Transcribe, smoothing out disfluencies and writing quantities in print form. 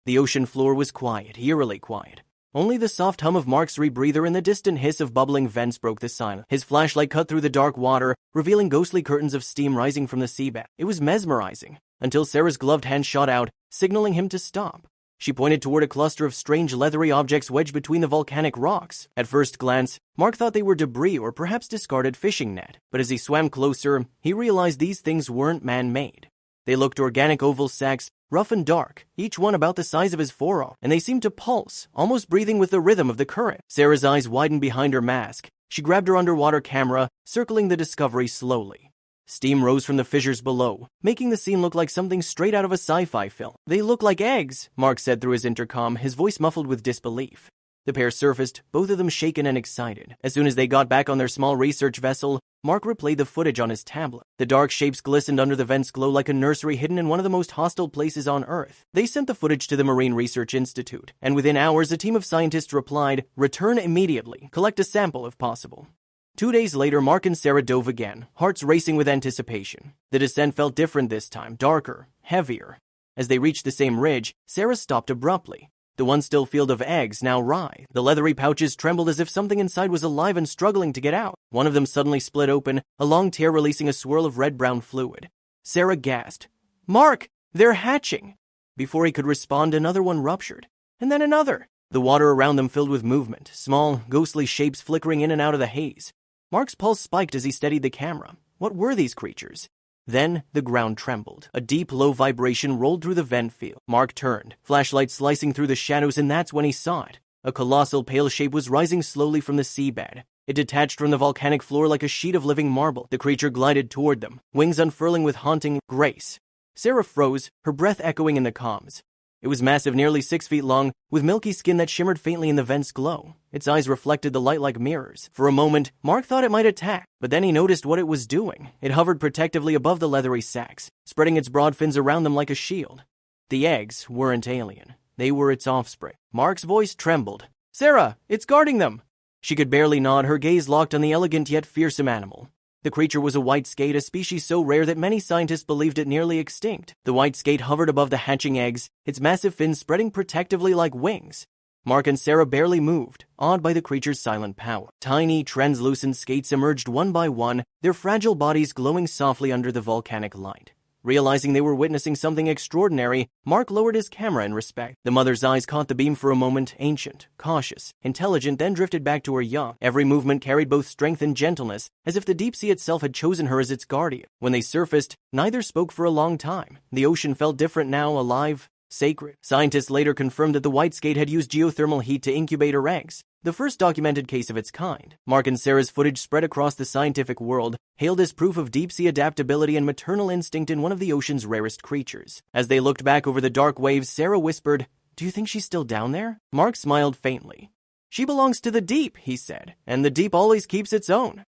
The ocean floor was quiet, eerily quiet. Only the soft hum of Mark's rebreather and the distant hiss of bubbling vents broke the silence. His flashlight cut through the dark water, revealing ghostly curtains of steam rising from the seabed. It was mesmerizing, until Sarah's gloved hand shot out, signaling him to stop. She pointed toward a cluster of strange leathery objects wedged between the volcanic rocks. At first glance, Mark thought they were debris or perhaps discarded fishing net, but as he swam closer, he realized these things weren't man-made. They looked organic oval sacs, rough and dark, each one about the size of his forearm, and they seemed to pulse, almost breathing with the rhythm of the current. Sarah's eyes widened behind her mask. She grabbed her underwater camera, circling the discovery slowly. Steam rose from the fissures below, making the scene look like something straight out of a sci-fi film. "They look like eggs," Mark said through his intercom, his voice muffled with disbelief. The pair surfaced, both of them shaken and excited. As soon as they got back on their small research vessel, Mark replayed the footage on his tablet. The dark shapes glistened under the vent's glow like a nursery hidden in one of the most hostile places on Earth. They sent the footage to the Marine Research Institute, and within hours a team of scientists replied, "Return immediately. Collect a sample if possible." 2 days later, Mark and Sarah dove again, hearts racing with anticipation. The descent felt different this time, darker, heavier. As they reached the same ridge, Sarah stopped abruptly. The once still field of eggs now writhed. The leathery pouches trembled as if something inside was alive and struggling to get out. One of them suddenly split open, a long tear releasing a swirl of red-brown fluid. Sarah gasped, "Mark, they're hatching!" Before he could respond, another one ruptured, and then another. The water around them filled with movement, small, ghostly shapes flickering in and out of the haze. Mark's pulse spiked as he steadied the camera. What were these creatures? Then the ground trembled. A deep, low vibration rolled through the vent field. Mark turned, flashlight slicing through the shadows, and that's when he saw it. A colossal pale shape was rising slowly from the seabed. It detached from the volcanic floor like a sheet of living marble. The creature glided toward them, wings unfurling with haunting grace. Sarah froze, her breath echoing in the comms. It was massive, nearly 6 feet long, with milky skin that shimmered faintly in the vent's glow. Its eyes reflected the light like mirrors. For a moment, Mark thought it might attack, but then he noticed what it was doing. It hovered protectively above the leathery sacs, spreading its broad fins around them like a shield. The eggs weren't alien. They were its offspring. Mark's voice trembled. "Sarah, it's guarding them!" She could barely nod, her gaze locked on the elegant yet fearsome animal. The creature was a white skate, a species so rare that many scientists believed it nearly extinct. The white skate hovered above the hatching eggs, its massive fins spreading protectively like wings. Mark and Sarah barely moved, awed by the creature's silent power. Tiny, translucent skates emerged one by one, their fragile bodies glowing softly under the volcanic light. Realizing they were witnessing something extraordinary, Mark lowered his camera in respect. The mother's eyes caught the beam for a moment, ancient, cautious, intelligent, then drifted back to her young. Every movement carried both strength and gentleness, as if the deep sea itself had chosen her as its guardian. When they surfaced, neither spoke for a long time. The ocean felt different now, alive, sacred. Scientists later confirmed that the white skate had used geothermal heat to incubate her eggs, the first documented case of its kind. Mark and Sarah's footage spread across the scientific world, hailed as proof of deep-sea adaptability and maternal instinct in one of the ocean's rarest creatures. As they looked back over the dark waves, Sarah whispered, "Do you think she's still down there?" Mark smiled faintly. "She belongs to the deep," he said, "and the deep always keeps its own."